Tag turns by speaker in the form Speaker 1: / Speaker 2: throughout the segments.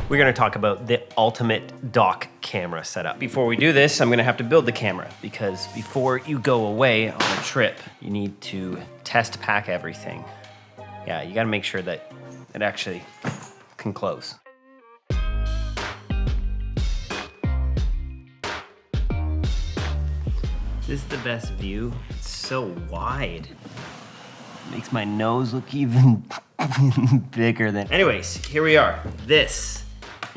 Speaker 1: We're gonna talk about the ultimate doc camera setup. Before we do this, I'm gonna have to build the camera because before you go away on a trip, you need to test pack everything. Yeah, you gotta make sure that it actually can close. This is the best view. It's so wide. Makes my nose look even bigger than... Anyways, here we are. This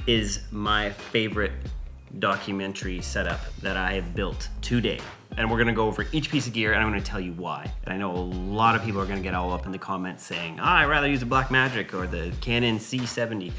Speaker 1: is my favorite documentary setup that I have built to date. And we're gonna go over each piece of gear and I'm gonna tell you why. And I know a lot of people are gonna get all up in the comments saying, I'd rather use a Blackmagic or the Canon C70.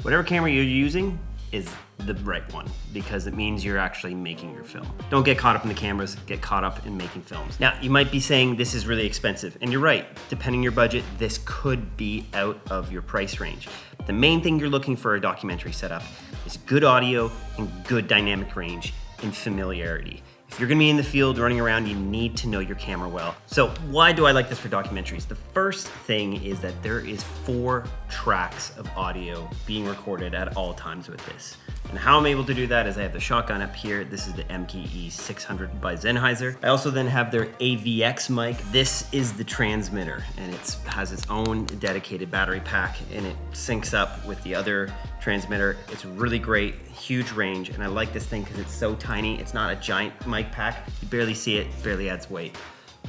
Speaker 1: Whatever camera you're using is the right one because it means you're actually making your film. Don't get caught up in the cameras, get caught up in making films. Now, you might be saying this is really expensive, and you're right. Depending on your budget, this could be out of your price range. The main thing you're looking for a documentary setup is good audio and good dynamic range and familiarity. If you're gonna be in the field running around, you need to know your camera well. So why do I like this for documentaries? The first thing is that there is 4 tracks of audio being recorded at all times with this. And how I'm able to do that is I have the shotgun up here. This is the MKE 600 by Sennheiser. I also then have their AVX mic. This is the transmitter, and it has its own dedicated battery pack, and it syncs up with the other transmitter. It's really great, huge range, and I like this thing because it's so tiny. It's not a giant mic pack. You barely see it, barely adds weight.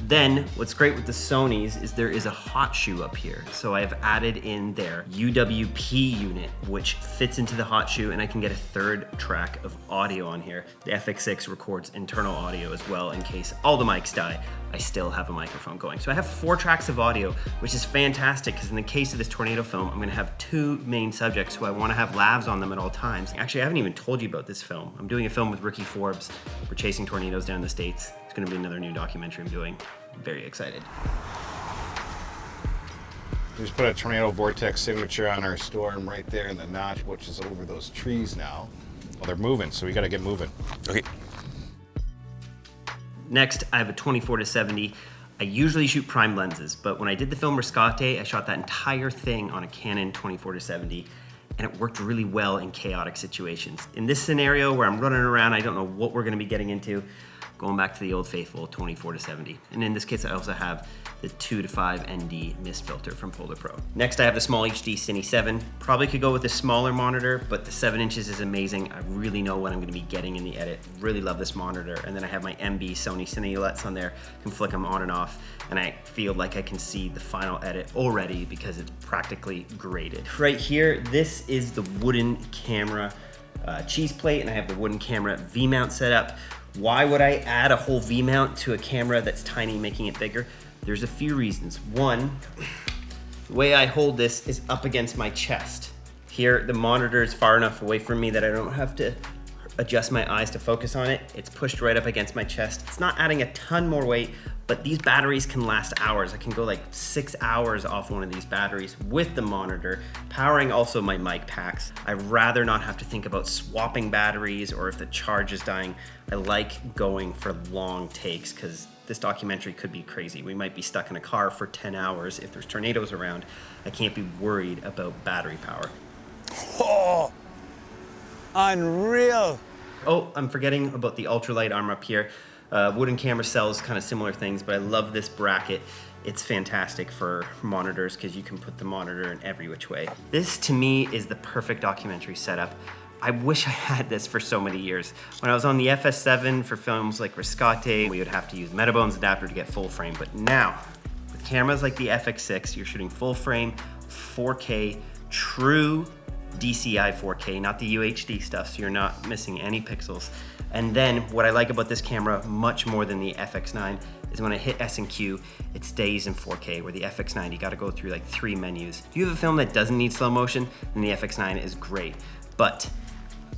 Speaker 1: Then, what's great with the Sonys is there is a hot shoe up here. So I have added in their UWP unit, which fits into the hot shoe, and I can get a 3rd track of audio on here. The FX6 records internal audio as well in case all the mics die. I still have a microphone going. So I have 4 tracks of audio, which is fantastic because in the case of this tornado film, I'm gonna have 2 main subjects who I wanna have lavs on them at all times. Actually, I haven't even told you about this film. I'm doing a film with Ricky Forbes. We're chasing tornadoes down the States. It's gonna be another new documentary I'm doing. Very excited.
Speaker 2: We just put a tornado vortex signature on our storm right there in the notch, which is over those trees now. Well, they're moving, so we gotta get moving. Okay.
Speaker 1: Next, I have a 24-70. I usually shoot prime lenses, but when I did the film Rescate, I shot that entire thing on a Canon 24-70, and it worked really well in chaotic situations. In this scenario where I'm running around, I don't know what we're gonna be getting into, going back to the old faithful 24-70. And in this case, I also have the 2:5 ND mist filter from Polar Pro. Next, I have the small HD Cine 7. Probably could go with a smaller monitor, but the 7 inches is amazing. I really know what I'm gonna be getting in the edit. Really love this monitor. And then I have my MB Sony Cineulettes on there. Can flick them on and off. And I feel like I can see the final edit already because it's practically graded. Right here, this is the wooden camera cheese plate, and I have the wooden camera V-mount set up. Why would I add a whole V-mount to a camera that's tiny, making it bigger? There's a few reasons. One, the way I hold this is up against my chest. Here, the monitor is far enough away from me that I don't have to adjust my eyes to focus on it. It's pushed right up against my chest. It's not adding a ton more weight, but these batteries can last hours. I can go like 6 hours off one of these batteries with the monitor, powering also my mic packs. I'd rather not have to think about swapping batteries or if the charge is dying. I like going for long takes because this documentary could be crazy. We might be stuck in a car for 10 hours. If there's tornadoes around, I can't be worried about battery power.
Speaker 2: Oh, unreal.
Speaker 1: Oh, I'm forgetting about the ultralight arm up here. Wooden camera sells kind of similar things, but I love this bracket. It's fantastic for monitors because you can put the monitor in every which way. This to me is the perfect documentary setup. I wish I had this for so many years. When I was on the FS7 for films like Rescate, we would have to use Metabones adapter to get full frame, but now with cameras like the FX6, you're shooting full frame, 4K, true DCI 4K, not the UHD stuff, so you're not missing any pixels. And then what I like about this camera much more than the FX9 is when I hit S and Q, it stays in 4K, where the FX9, you gotta go through like 3 menus. If you have a film that doesn't need slow motion, then the FX9 is great. But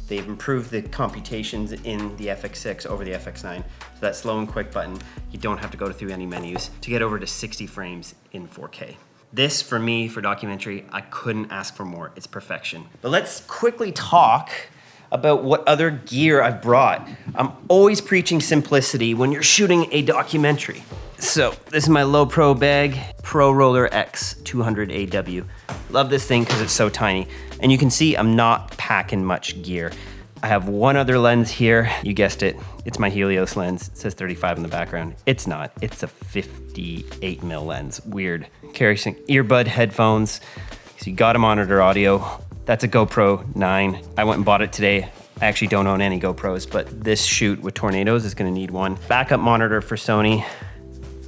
Speaker 1: they've improved the computations in the FX6 over the FX9. So that slow and quick button, you don't have to go through any menus to get over to 60 frames in 4K. This, for me, for documentary, I couldn't ask for more. It's perfection. But let's quickly talk about what other gear I've brought. I'm always preaching simplicity when you're shooting a documentary. So this is my low pro bag, Pro Roller X 200 AW. Love this thing because it's so tiny. And you can see I'm not packing much gear. I have one other lens here. You guessed it. It's my Helios lens. It says 35 in the background. It's not. It's a 58 mil lens. Weird. Carry some earbud headphones. So you got to monitor audio. That's a GoPro 9. I went and bought it today. I actually don't own any GoPros, but this shoot with tornadoes is going to need one. Backup monitor for Sony.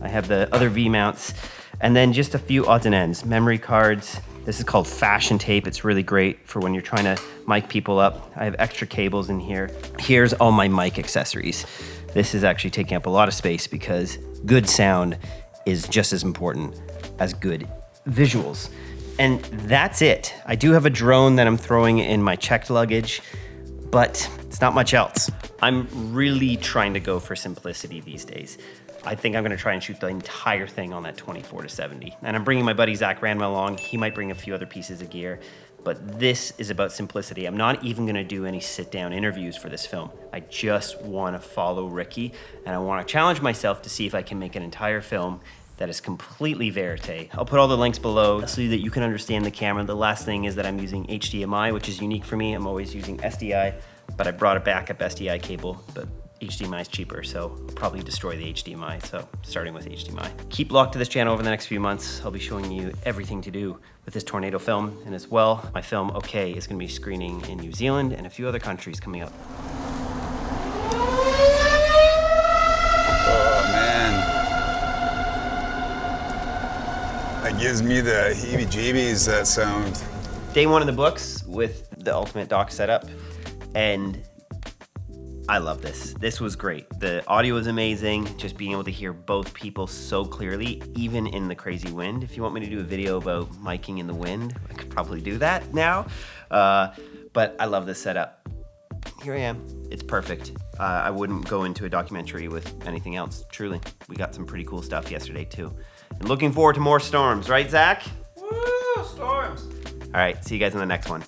Speaker 1: I have the other V mounts, and then just a few odds and ends. Memory cards. This is called fashion tape. It's really great for when you're trying to mic people up. I have extra cables in here. Here's all my mic accessories. This is actually taking up a lot of space because good sound is just as important as good visuals. And that's it. I do have a drone that I'm throwing in my checked luggage, but it's not much else. I'm really trying to go for simplicity these days. I think I'm gonna try and shoot the entire thing on that 24-70. And I'm bringing my buddy Zach Randma along. He might bring a few other pieces of gear, but this is about simplicity. I'm not even gonna do any sit-down interviews for this film. I just wanna follow Ricky, and I wanna challenge myself to see if I can make an entire film that is completely verite. I'll put all the links below so that you can understand the camera. The last thing is that I'm using HDMI, which is unique for me. I'm always using SDI, but I brought a backup SDI cable, but HDMI is cheaper, so I'll probably destroy the HDMI, so starting with HDMI. Keep locked to this channel over the next few months. I'll be showing you everything to do with this tornado film, and as well, my film, OK, is gonna be screening in New Zealand and a few other countries coming up.
Speaker 3: Oh, man. That gives me the heebie-jeebies, that sound.
Speaker 1: Day one in the books with the ultimate dock setup, and I love this. This was great. The audio was amazing. Just being able to hear both people so clearly, even in the crazy wind. If you want me to do a video about miking in the wind, I could probably do that now. But I love this setup. Here I am. It's perfect. I wouldn't go into a documentary with anything else, truly. We got some pretty cool stuff yesterday too. And looking forward to more storms, right, Zach?
Speaker 4: Woo, storms.
Speaker 1: All right, see you guys in the next one.